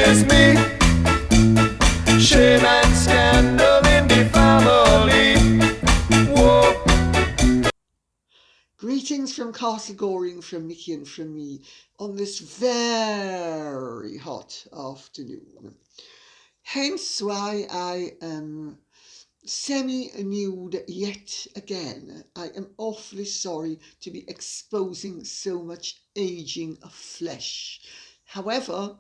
is me. Shame and scandal in the family. Whoa. Greetings from Castle Goring, from Mickey and from me on this very hot afternoon. Hence why I am semi-nude yet again. I am awfully sorry to be exposing so much aging of flesh. However,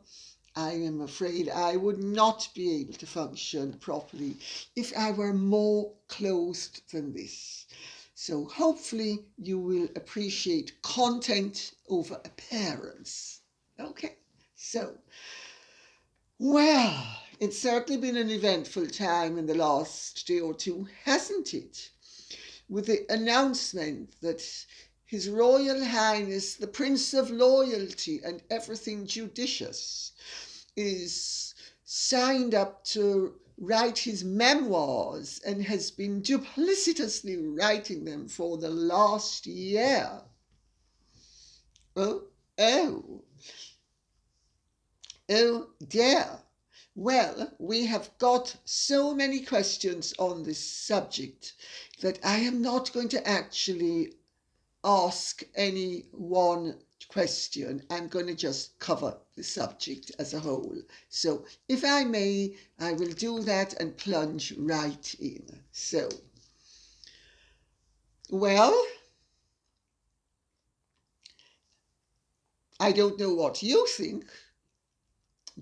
I am afraid I would not be able to function properly if I were more clothed than this. So hopefully you will appreciate content over appearance. Okay, so, well, it's certainly been an eventful time in the last day or two, hasn't it? With the announcement that His Royal Highness, the Prince of Loyalty and everything judicious, is signed up to write his memoirs and has been duplicitously writing them for the last year. Oh dear. Well, we have got so many questions on this subject that I am not going to actually ask any one question. I'm going to just cover the subject as a whole. So if I may, I will do that and plunge right in. So, well, I don't know what you think,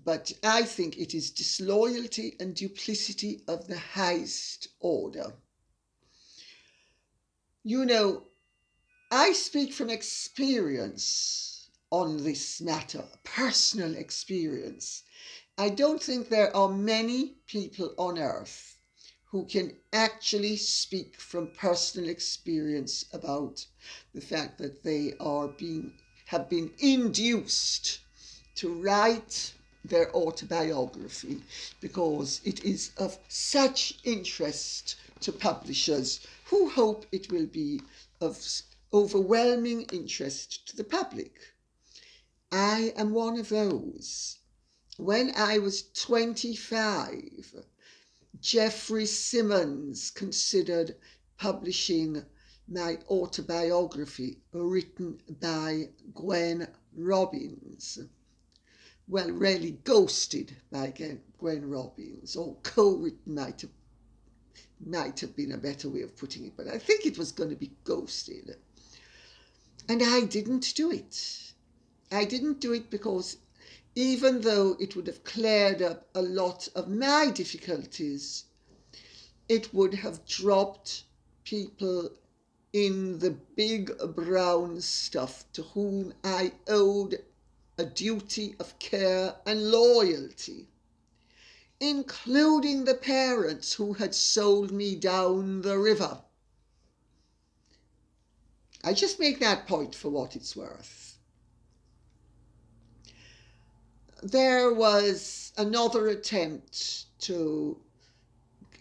but I think it is disloyalty and duplicity of the highest order. You know, I speak from experience on this matter, personal experience. I don't think there are many people on earth who can actually speak from personal experience about the fact that they have been induced to write their autobiography because it is of such interest to publishers who hope it will be of overwhelming interest to the public. I am one of those. When I was 25, Jeffrey Simmons considered publishing my autobiography written by Gwen Robbins. Well, really ghosted by Gwen Robbins, or co-written might have been a better way of putting it, but I think it was going to be ghosted. And I didn't do it. I didn't do it because even though it would have cleared up a lot of my difficulties, it would have dropped people in the big brown stuff to whom I owed a duty of care and loyalty, including the parents who had sold me down the river. I just make that point for what it's worth. There was another attempt to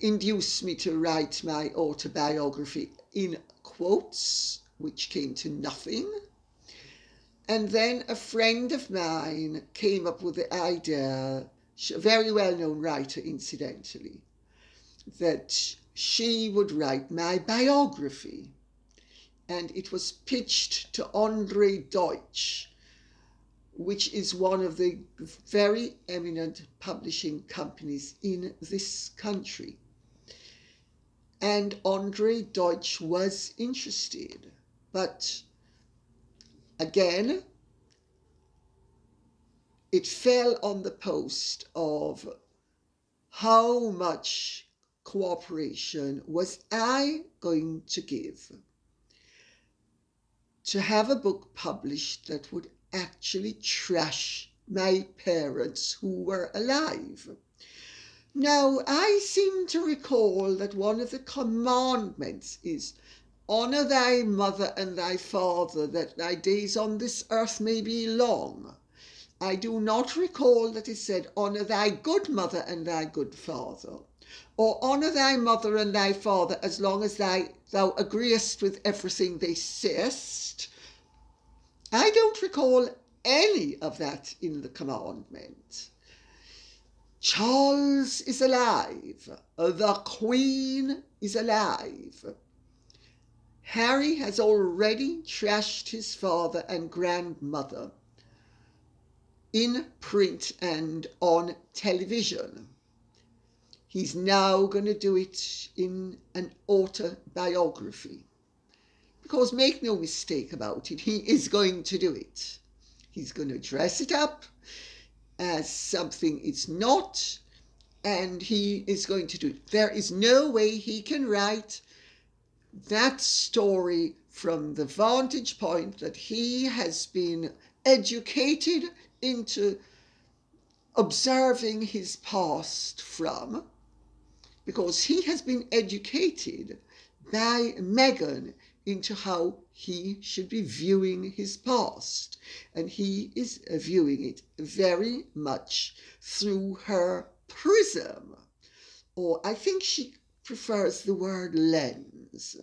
induce me to write my autobiography in quotes, which came to nothing. And then a friend of mine came up with the idea, a very well-known writer incidentally, that she would write my biography. And it was pitched to Andre Deutsch, which is one of the very eminent publishing companies in this country. And Andre Deutsch was interested, but again, it fell on the post of how much cooperation was I going to give to have a book published that would actually trash my parents who were alive. Now, I seem to recall that one of the commandments is, "Honour thy mother and thy father, that thy days on this earth may be long." I do not recall that it said, "Honour thy good mother and thy good father," or "Honour thy mother and thy father as long as thou agreest with everything they saist." I don't recall any of that in the commandment. Charles is alive. The Queen is alive. Harry has already trashed his father and grandmother in print and on television. He's now going to do it in an autobiography. Because make no mistake about it, he is going to do it. He's going to dress it up as something it's not, and he is going to do it. There is no way he can write that story from the vantage point that he has been educated into observing his past from, because he has been educated by Meghan into how he should be viewing his past. And he is viewing it very much through her prism, or I think she prefers the word lens.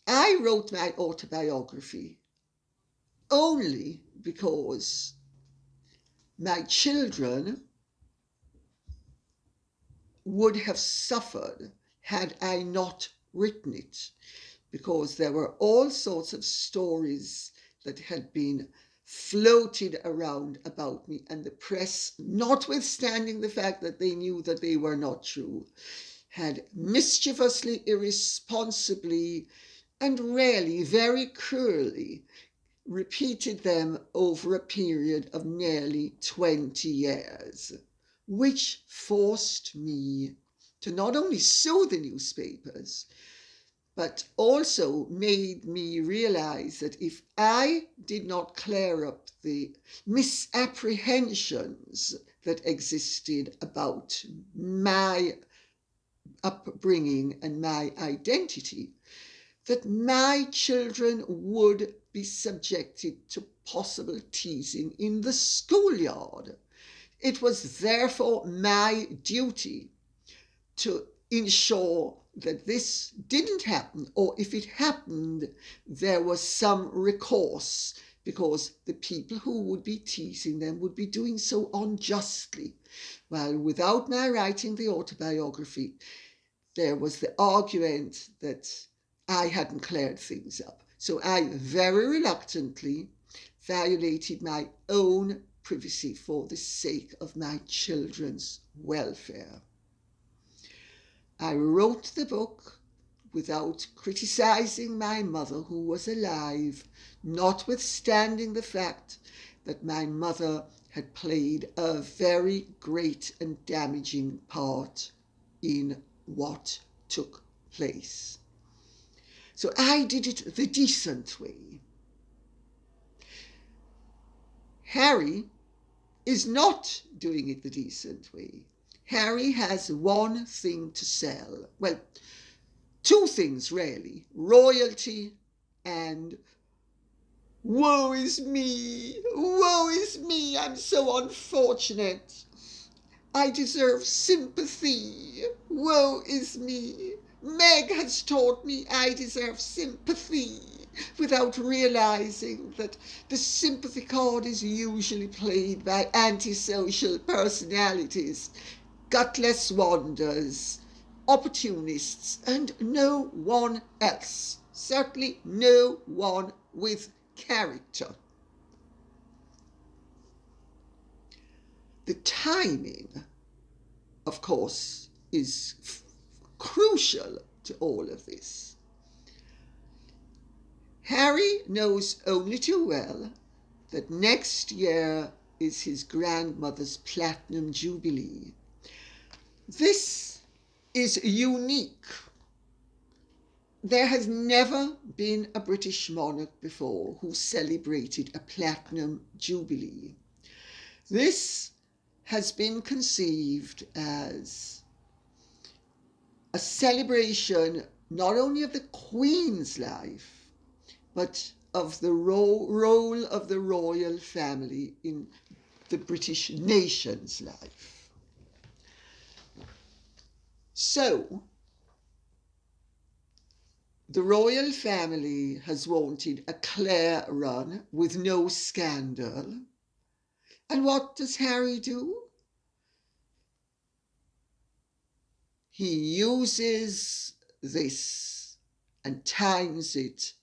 I wrote my autobiography only because my children would have suffered had I not written it, because there were all sorts of stories that had been floated around about me, and the press, notwithstanding the fact that they knew that they were not true, had mischievously, irresponsibly, and really very cruelly repeated them over a period of nearly 20 years, which forced me to not only sue the newspapers, but also made me realize that if I did not clear up the misapprehensions that existed about my upbringing and my identity, that my children would be subjected to possible teasing in the schoolyard. It was therefore my duty to ensure that this didn't happen, or if it happened, there was some recourse, because the people who would be teasing them would be doing so unjustly. While without my writing the autobiography, there was the argument that I hadn't cleared things up. So I very reluctantly violated my own privacy for the sake of my children's welfare. I wrote the book without criticizing my mother, who was alive, notwithstanding the fact that my mother had played a very great and damaging part in what took place. So I did it the decent way. Harry is not doing it the decent way. Harry has one thing to sell. Well, two things really: royalty and woe is me, I'm so unfortunate. I deserve sympathy, woe is me. Meg has taught me I deserve sympathy, without realizing that the sympathy card is usually played by antisocial personalities, gutless wanders, opportunists, and no one else. Certainly no one with character. The timing, of course, is crucial to all of this. Harry knows only too well that next year is his grandmother's platinum jubilee. This is unique. There has never been a British monarch before who celebrated a platinum jubilee. This has been conceived as a celebration not only of the Queen's life, but of the role of the royal family in the British nation's life. So, The royal family has wanted a clear run with no scandal. And what does Harry do? He uses this and times it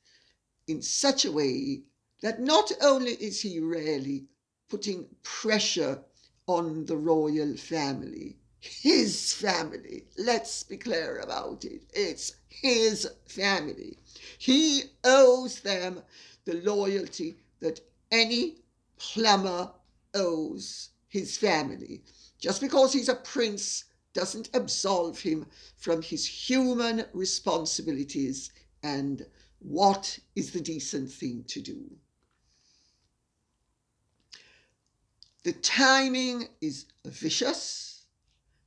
in such a way that not only is he really putting pressure on the royal family, his family, let's be clear about it, it's his family. He owes them the loyalty that any plumber owes his family. Just because he's a prince doesn't absolve him from his human responsibilities and what is the decent thing to do. The timing is vicious.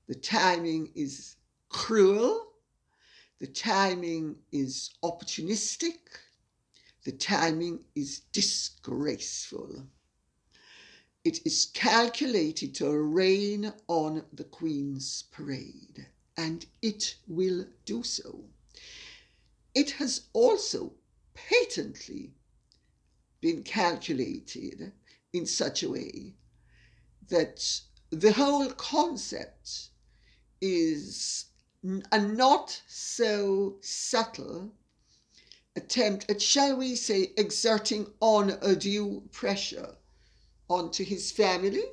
The timing is cruel. The timing is opportunistic. The timing is disgraceful. It is calculated to rain on the Queen's parade, and it will do so. It has also patently been calculated in such a way that the whole concept is a not so subtle attempt at, shall we say, exerting undue pressure onto his family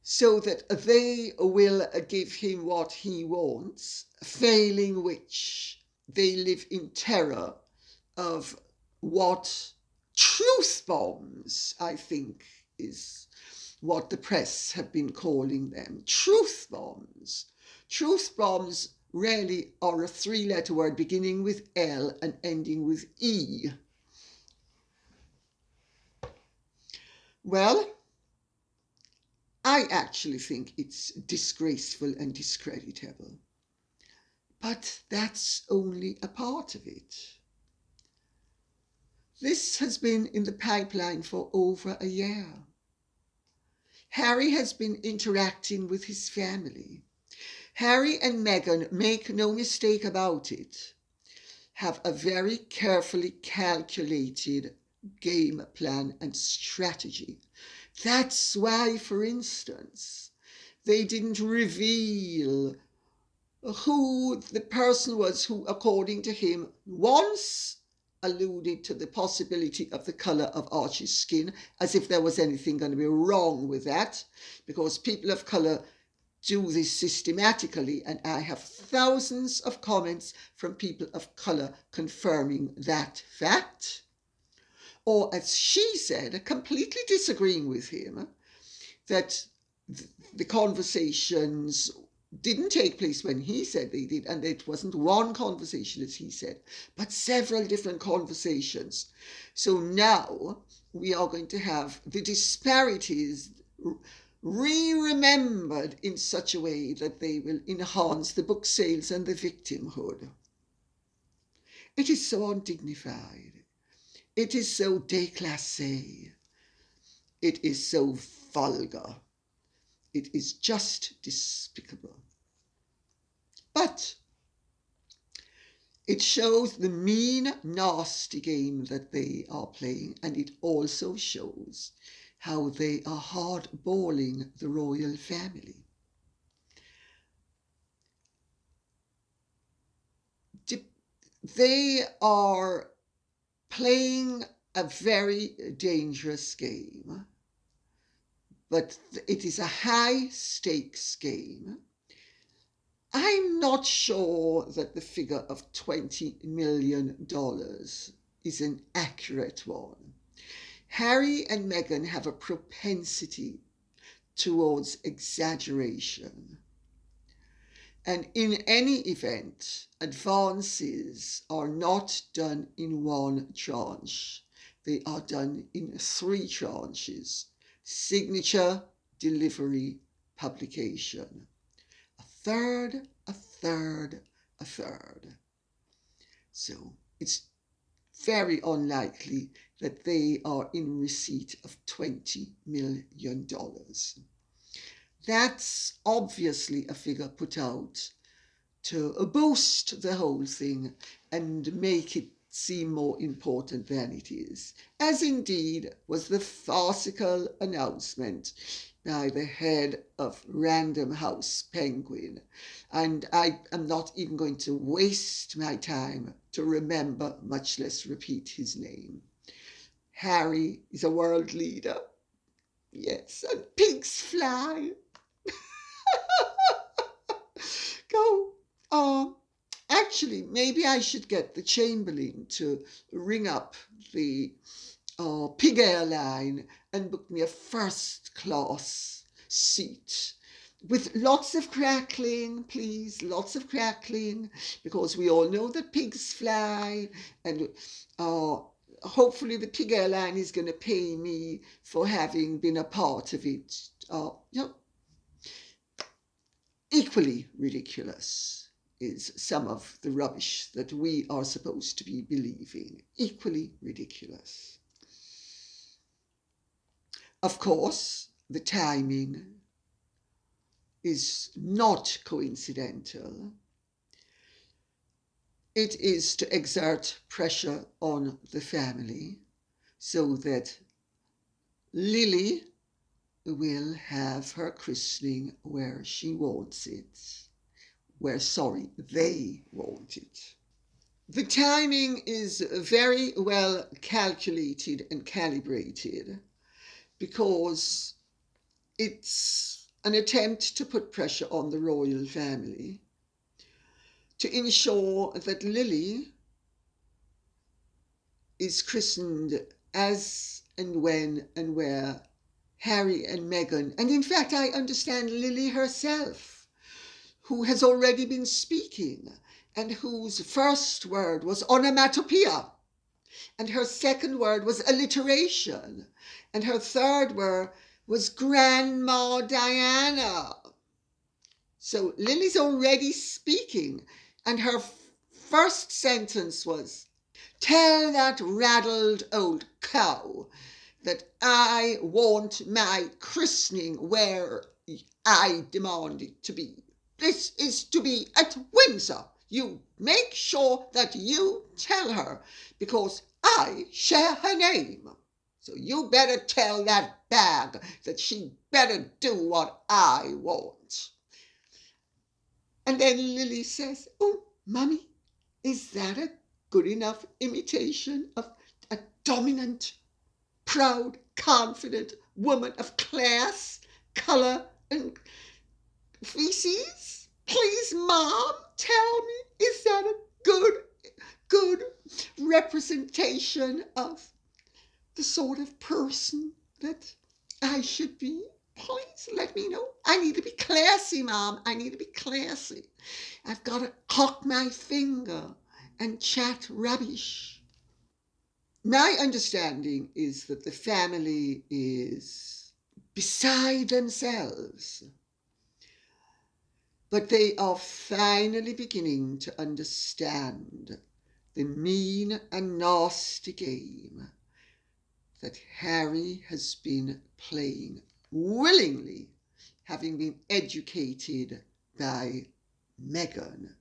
so that they will give him what he wants, failing which they live in terror of what truth bombs, I think, is what the press have been calling them. Truth bombs. Truth bombs really are a three-letter word beginning with L and ending with E. Well, I actually think it's disgraceful and discreditable. But that's only a part of it. This has been in the pipeline for over a year. Harry has been interacting with his family. Harry and Meghan, make no mistake about it, have a very carefully calculated game plan and strategy. That's why, for instance, they didn't reveal who the person was who, according to him, once alluded to the possibility of the colour of Archie's skin, as if there was anything going to be wrong with that, because people of colour do this systematically, and I have thousands of comments from people of colour confirming that fact. Or, as she said, completely disagreeing with him, that the conversations didn't take place when he said they did, and it wasn't one conversation, as he said, but several different conversations. So now we are going to have the disparities re-remembered in such a way that they will enhance the book sales and the victimhood. It is so undignified. It is so déclassé. It is so vulgar. It is just despicable. But it shows the mean, nasty game that they are playing, and it also shows how they are hardballing the royal family. They are playing a very dangerous game, but it is a high-stakes game. I'm not sure that the figure of $20 million is an accurate one. Harry and Meghan have a propensity towards exaggeration. And in any event, advances are not done in one tranche. They are done in 3 tranches: signature, delivery, publication. A third, a third, a third. So it's very unlikely that they are in receipt of $20 million. That's obviously a figure put out to boost the whole thing and make it seem more important than it is, as indeed was the farcical announcement by the head of Random House Penguin. And I am not even going to waste my time to remember, much less repeat his name. Harry is a world leader. Yes, and pigs fly. Go. Actually, maybe I should get the Chamberlain to ring up the Pig Airline and book me a first-class seat with lots of crackling, please, lots of crackling, because we all know that pigs fly, and hopefully the Pig Airline is going to pay me for having been a part of it. Equally ridiculous is some of the rubbish that we are supposed to be believing. Equally ridiculous. Of course, the timing is not coincidental. It is to exert pressure on the family so that Lili will have her christening where she wants it. They want it. The timing is very well calculated and calibrated because it's an attempt to put pressure on the royal family to ensure that Lili is christened as and when and where Harry and Meghan, and in fact I understand Lili herself, who has already been speaking and whose first word was onomatopoeia, and her second word was alliteration, and her third word was Grandma Diana. So Lili's already speaking, and her first sentence was, "Tell that raddled old cow that I want my christening where I demand it to be. This is to be at Windsor. You make sure that you tell her, because I share her name. So you better tell that bag that she better do what I want." And then Lili says, "Oh, Mummy, is that a good enough imitation of a dominant, proud, confident woman of class, colour and feces? Please, Mom, tell me, is that a good representation of the sort of person that I should be? Please let me know. I need to be classy, Mom. I need to be classy. I've got to cock my finger and chat rubbish." My understanding is that the family is beside themselves, but they are finally beginning to understand the mean and nasty game that Harry has been playing willingly, having been educated by Meghan.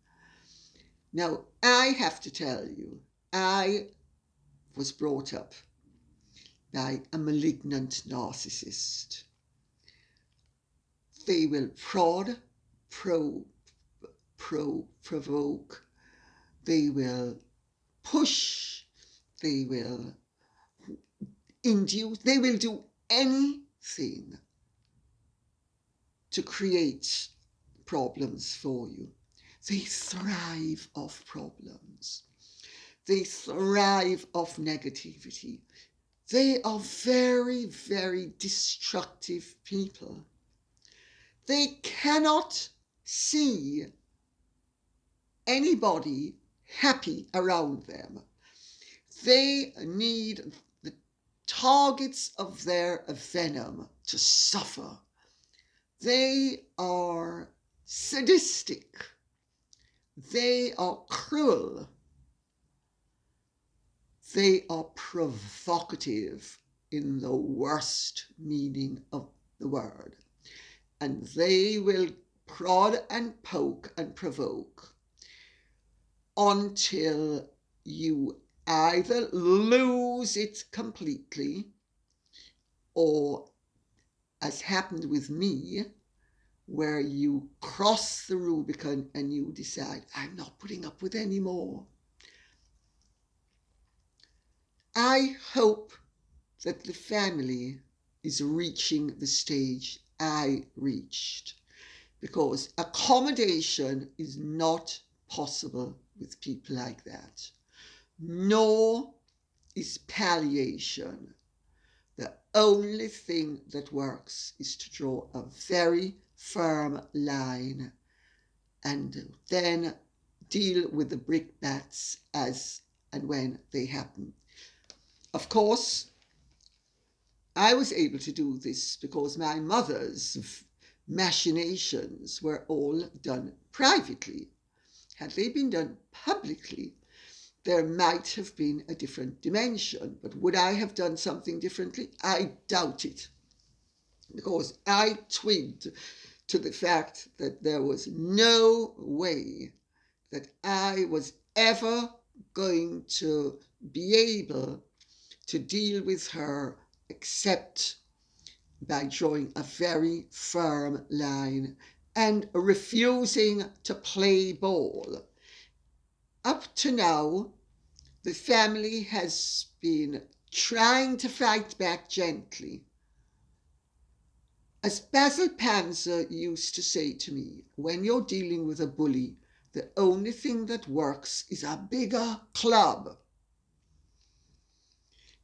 Now, I have to tell you, I was brought up by a malignant narcissist. They will prod, provoke, they will push, they will induce, they will do anything to create problems for you. They thrive off problems. They thrive off negativity. They are very, very destructive people. They cannot see anybody happy around them. They need the targets of their venom to suffer. They are sadistic. They are cruel. They are provocative in the worst meaning of the word. And they will prod and poke and provoke until you either lose it completely, or, as happened with me, where you cross the Rubicon and you decide, I'm not putting up with any more. I hope that the family is reaching the stage I reached, because accommodation is not possible with people like that, nor is palliation. The only thing that works is to draw a very firm line and then deal with the brickbats as and when they happen. Of course, I was able to do this because my mother's machinations were all done privately. Had they been done publicly, there might have been a different dimension. But would I have done something differently? I doubt it, because I twigged to the fact that there was no way that I was ever going to be able to deal with her except by drawing a very firm line and refusing to play ball. Up to now, the family has been trying to fight back gently. As Basil Panzer used to say to me, when you're dealing with a bully, the only thing that works is a bigger club.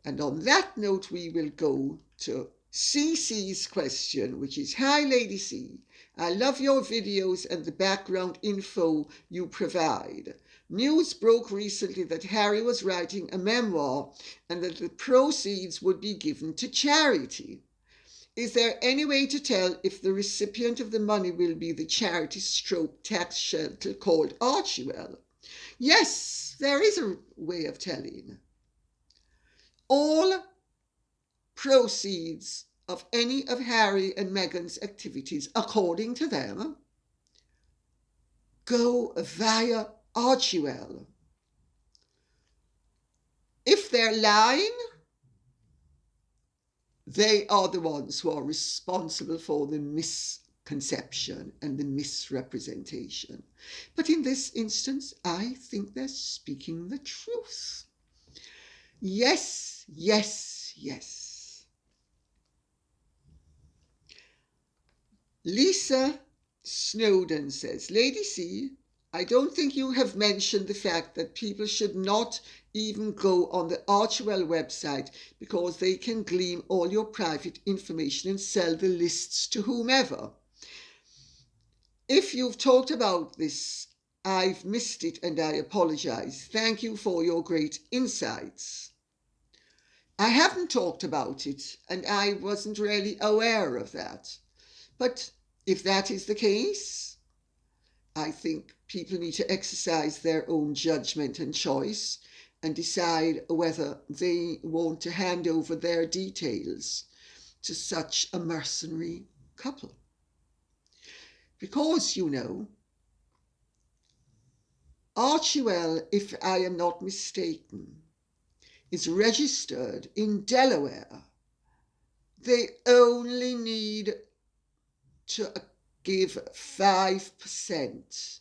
And on that note, we will go to CC's question, which is, Hi Lady C, I love your videos and the background info you provide. News broke recently that Harry was writing a memoir and that the proceeds would be given to charity. Is there any way to tell if the recipient of the money will be the charity stroke tax shelter called Archewell? Yes, there is a way of telling. All proceeds of any of Harry and Meghan's activities, according to them, go via Archewell. If they're lying, they are the ones who are responsible for the misconception and the misrepresentation. But in this instance, I think they're speaking the truth. Yes, yes, yes. Lisa Snowden says, Lady C, I don't think you have mentioned the fact that people should not even go on the Archewell website because they can glean all your private information and sell the lists to whomever. If you've talked about this, I've missed it and I apologize. Thank you for your great insights. I haven't talked about it and I wasn't really aware of that. But if that is the case, I think people need to exercise their own judgment and choice and decide whether they want to hand over their details to such a mercenary couple. Because, you know, Archewell, if I am not mistaken, is registered in Delaware. They only need to give 5%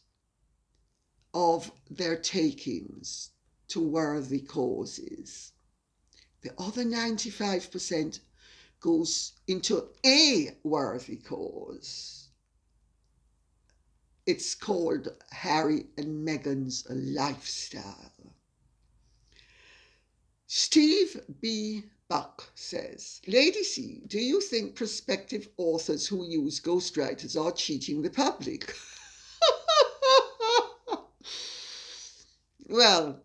of their takings to worthy causes. The other 95% goes into a worthy cause. It's called Harry and Meghan's lifestyle. Steve B. Buck says, Lady C, do you think prospective authors who use ghostwriters are cheating the public? Well,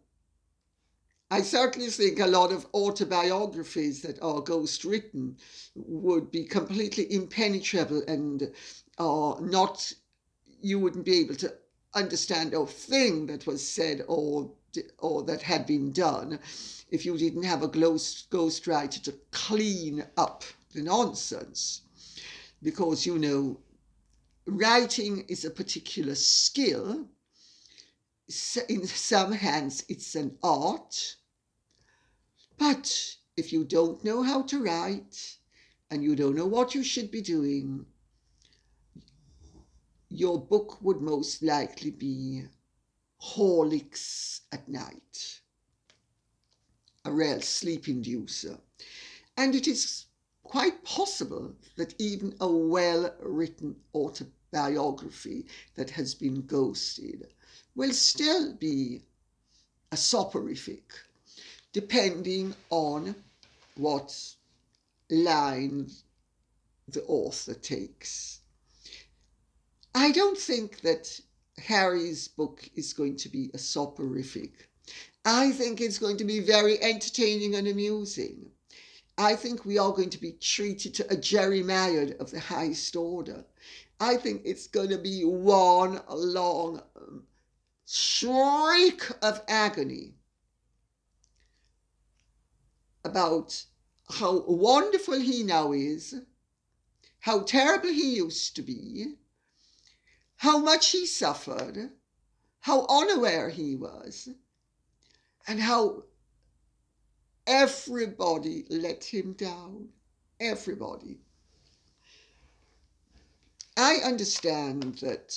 I certainly think a lot of autobiographies that are ghostwritten would be completely impenetrable and not, you wouldn't be able to understand a thing that was said or that had been done if you didn't have a ghostwriter to clean up the nonsense. Because, you know, writing is a particular skill in some hands it's an art, but if you don't know how to write and you don't know what you should be doing, your book would most likely be Horlicks at night, a real sleep inducer. And it is quite possible that even a well-written autobiography that has been ghosted will still be a soporific, depending on what line the author takes. I don't think that Harry's book is going to be a soporific. I think it's going to be very entertaining and amusing. I think we are going to be treated to a Jeremiad of the highest order. I think it's going to be one long shriek of agony about how wonderful he now is, how terrible he used to be, how much he suffered, how unaware he was, and how everybody let him down. Everybody. I understand that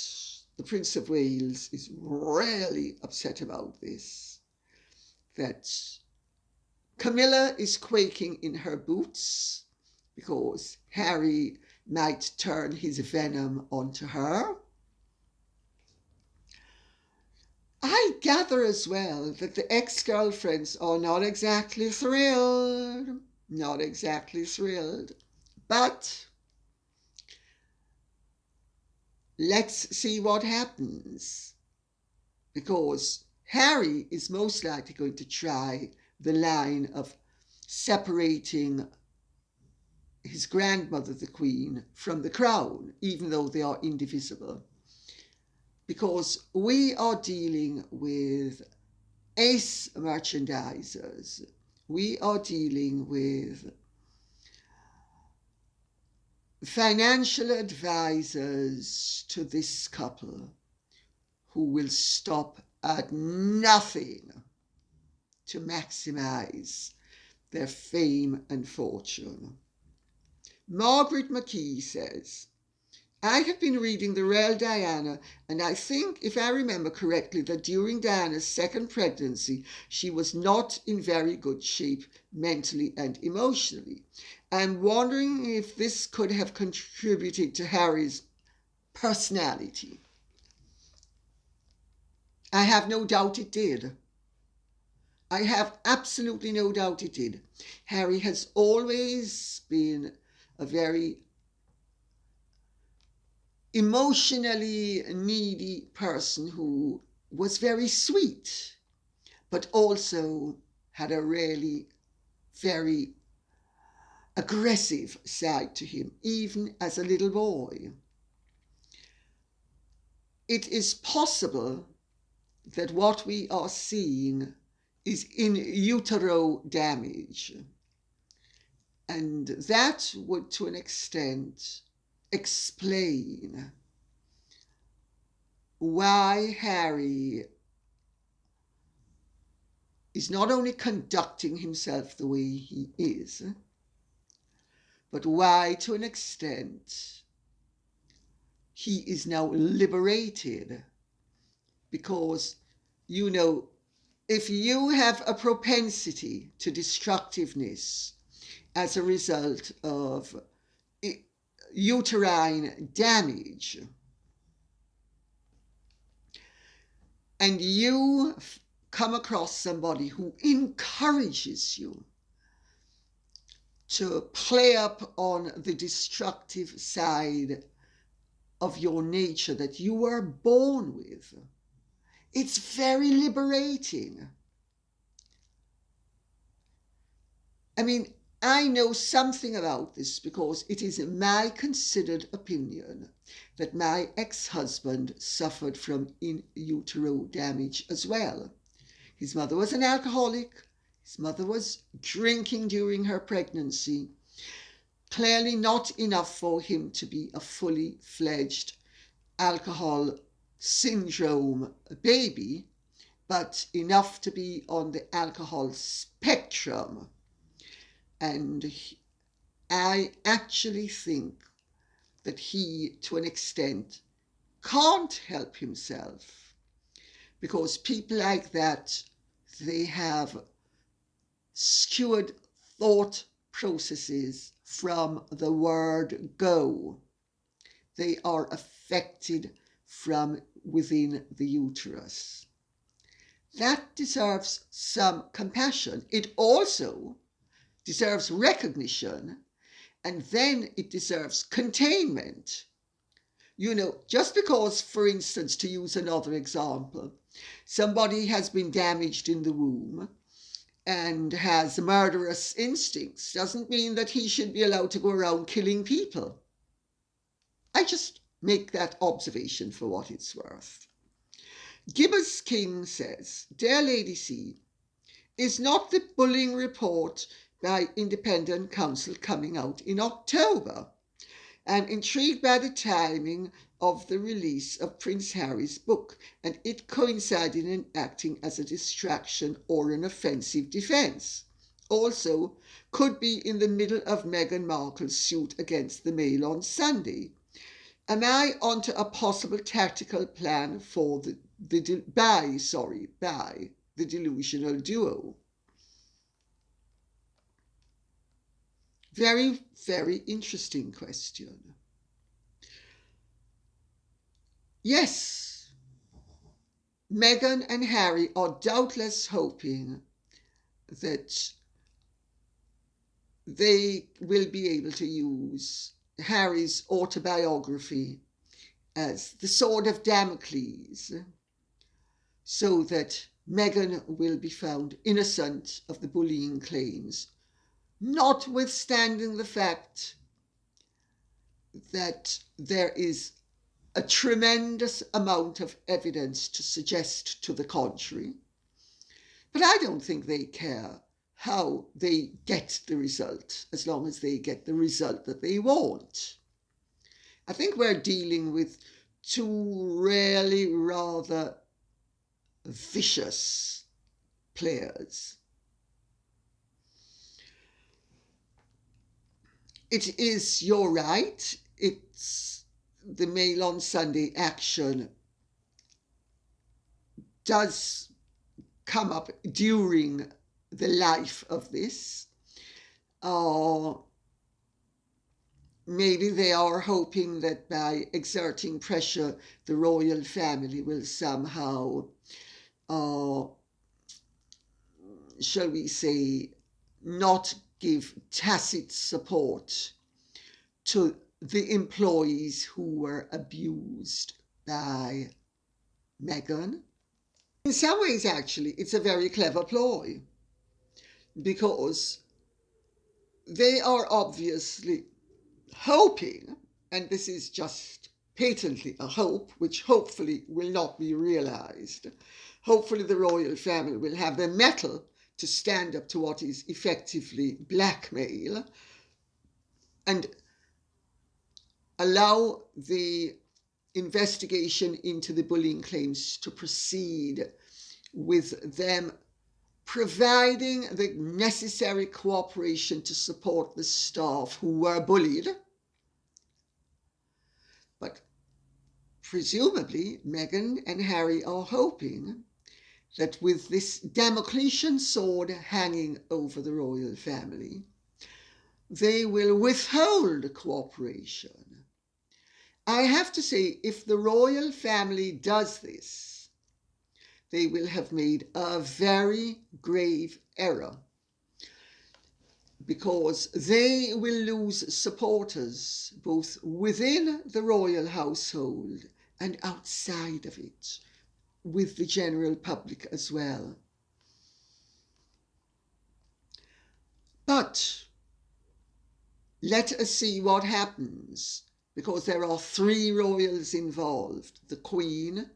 the Prince of Wales is really upset about this, that Camilla is quaking in her boots because Harry might turn his venom onto her. I gather as well that the ex-girlfriends are not exactly thrilled. Not exactly thrilled. But let's see what happens. Because Harry is most likely going to try the line of separating his grandmother, the Queen, from the crown, even though they are indivisible. Because we are dealing with ace merchandisers. We are dealing with financial advisors to this couple who will stop at nothing to maximize their fame and fortune. Margaret McKee says, I have been reading The Real Diana, and I think, if I remember correctly, that during Diana's second pregnancy, she was not in very good shape mentally and emotionally. I'm wondering if this could have contributed to Harry's personality. I have no doubt it did. I have absolutely no doubt it did. Harry has always been a very emotionally needy person who was very sweet, but also had a really very aggressive side to him, even as a little boy. It is possible that what we are seeing is in utero damage, and that would, to an extent, explain why Harry is not only conducting himself the way he is, but why, to an extent, he is now liberated. Because, you know, if you have a propensity to destructiveness as a result of uterine damage, and you come across somebody who encourages you to play up on the destructive side of your nature that you were born with, it's very liberating. I mean, I know something about this because it is my considered opinion that my ex-husband suffered from in utero damage as well. His mother was an alcoholic. His mother was drinking during her pregnancy. Clearly not enough for him to be a fully fledged alcohol syndrome baby, but enough to be on the alcohol spectrum. And I actually think that he, to an extent, can't help himself, because people like that, they have skewed thought processes from the word go. They are affected from within the uterus. That deserves some compassion. It also deserves recognition, and then it deserves containment. You know, just because, for instance, to use another example, somebody has been damaged in the womb and has murderous instincts doesn't mean that he should be allowed to go around killing people. I just make that observation for what it's worth. Gibbous King says, Dear Lady C, is not the bullying report by independent counsel coming out in October? I'm intrigued by the timing of the release of Prince Harry's book and it coinciding and acting as a distraction or an offensive defence. Also, could be in the middle of Meghan Markle's suit against the Mail on Sunday. Am I onto a possible tactical plan for the delusional duo? Very, very interesting question. Yes, Meghan and Harry are doubtless hoping that they will be able to use Harry's autobiography as the sword of Damocles, so that Meghan will be found innocent of the bullying claims, notwithstanding the fact that there is a tremendous amount of evidence to suggest to the contrary. But I don't think they care how they get the result, as long as they get the result that they want. I think we're dealing with two really rather vicious players. It is, you're right, it's the Mail on Sunday action does come up during the life of this. Maybe they are hoping that by exerting pressure, the royal family will somehow, shall we say, not give tacit support to the employees who were abused by Meghan. In some ways, actually, it's a very clever ploy, because they are obviously hoping, and this is just patently a hope, which hopefully will not be realised. Hopefully the royal family will have the mettle to stand up to what is effectively blackmail and allow the investigation into the bullying claims to proceed, with them providing the necessary cooperation to support the staff who were bullied. But presumably Meghan and Harry are hoping that with this Damocletian sword hanging over the royal family, they will withhold cooperation. I have to say, if the royal family does this, they will have made a very grave error, because they will lose supporters both within the royal household and outside of it, with the general public as well. But let us see what happens, because there are three royals involved: the Queen,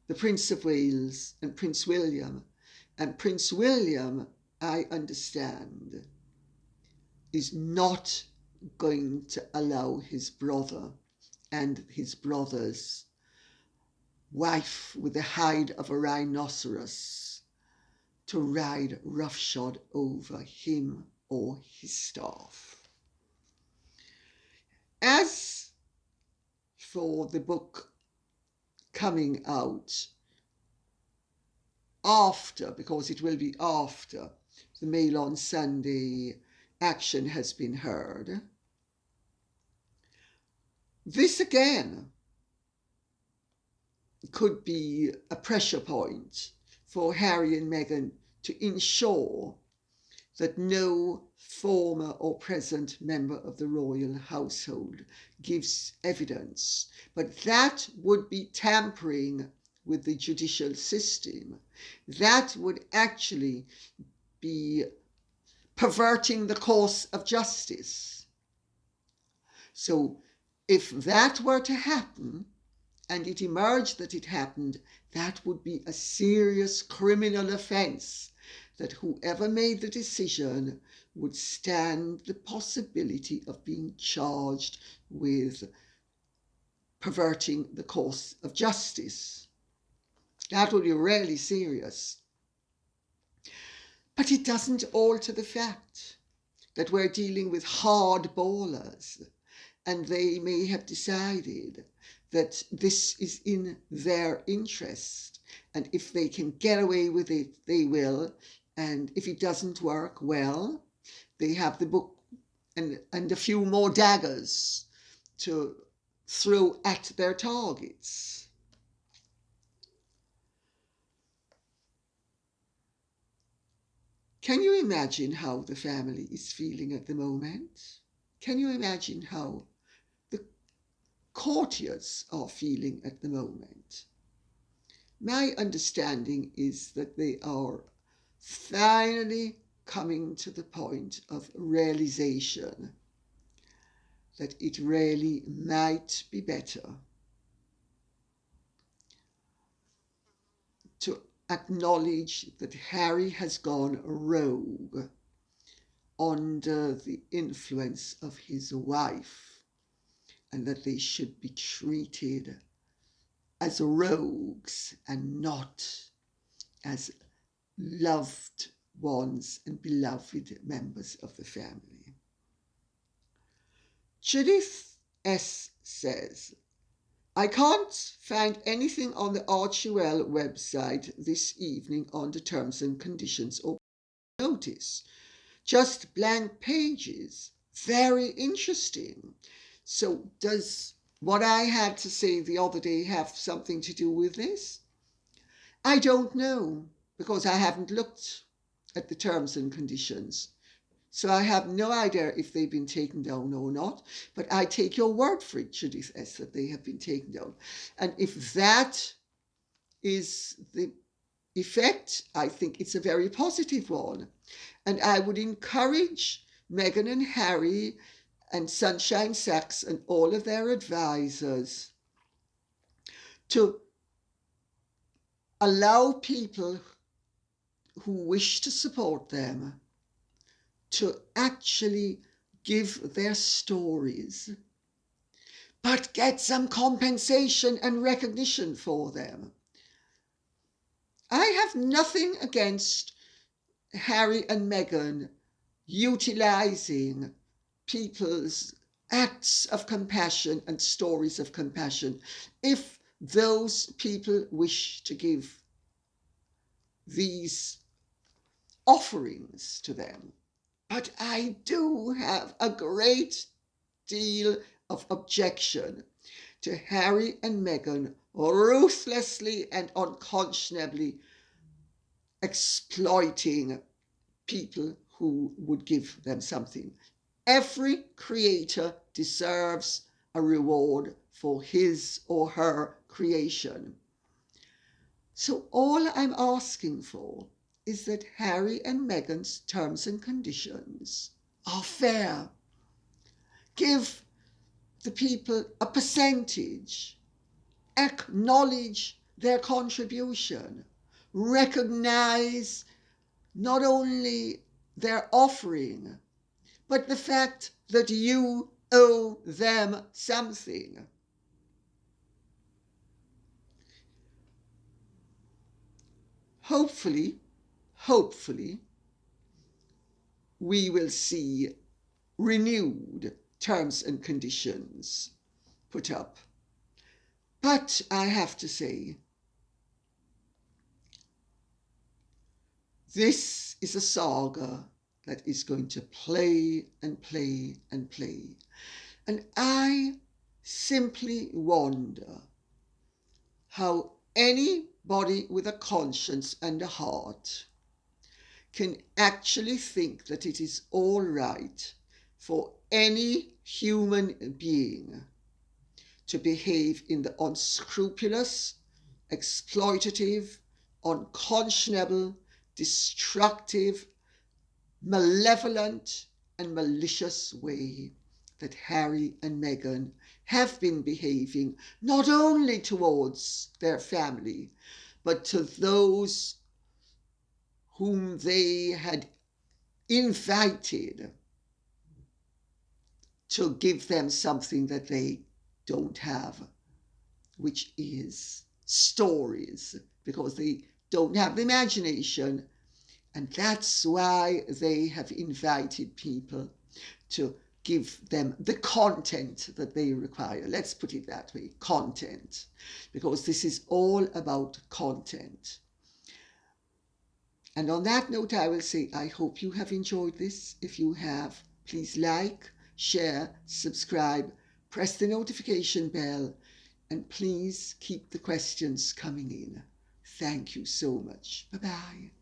the Prince of Wales, and Prince William. And Prince William, I understand, is not going to allow his brother and his brothers wife with the hide of a rhinoceros to ride roughshod over him or his staff. As for the book coming out after, because it will be after the Mail on Sunday action has been heard, this again could be a pressure point for Harry and Meghan to ensure that no former or present member of the royal household gives evidence. But that would be tampering with the judicial system. That would actually be perverting the course of justice. So if that were to happen, and it emerged that it happened, that would be a serious criminal offence that whoever made the decision would stand the possibility of being charged with perverting the course of justice. That would be really serious. But it doesn't alter the fact that we're dealing with hardballers, and they may have decided that this is in their interest, and if they can get away with it, they will, and if it doesn't work, well, they have the book and a few more daggers to throw at their targets. Can you imagine how the family is feeling at the moment? Can you imagine how the courtiers are feeling at the moment? My understanding is that they are finally coming to the point of realization that it really might be better to acknowledge that Harry has gone rogue under the influence of his wife, and that they should be treated as rogues and not as loved ones and beloved members of the family. Judith S. says, I can't find anything on the Archewell website this evening on the terms and conditions or notice. Just blank pages. Very interesting. So does what I had to say the other day have something to do with this? I don't know, because I haven't looked at the terms and conditions. So I have no idea if they've been taken down or not, but I take your word for it, Judith S., that they have been taken down. And if that is the effect, I think it's a very positive one. And I would encourage Meghan and Harry and Sunshine Sachs and all of their advisors to allow people who wish to support them to actually give their stories, but get some compensation and recognition for them. I have nothing against Harry and Meghan utilizing people's acts of compassion and stories of compassion if those people wish to give these offerings to them. But I do have a great deal of objection to Harry and Meghan ruthlessly and unconscionably exploiting people who would give them something. Every creator deserves a reward for his or her creation. So all I'm asking for is that Harry and Meghan's terms and conditions are fair. Give the people a percentage. Acknowledge their contribution. Recognize not only their offering, but the fact that you owe them something. hopefully, we will see renewed terms and conditions put up. But I have to say, this is a saga that is going to play and play and play. And I simply wonder how anybody with a conscience and a heart can actually think that it is all right for any human being to behave in the unscrupulous, exploitative, unconscionable, destructive, malevolent, and malicious way that Harry and Meghan have been behaving, not only towards their family, but to those whom they had invited to give them something that they don't have, which is stories, because they don't have the imagination. And that's why they have invited people to give them the content that they require. Let's put it that way, content, because this is all about content. And on that note, I will say, I hope you have enjoyed this. If you have, please like, share, subscribe, press the notification bell, and please keep the questions coming in. Thank you so much. Bye-bye.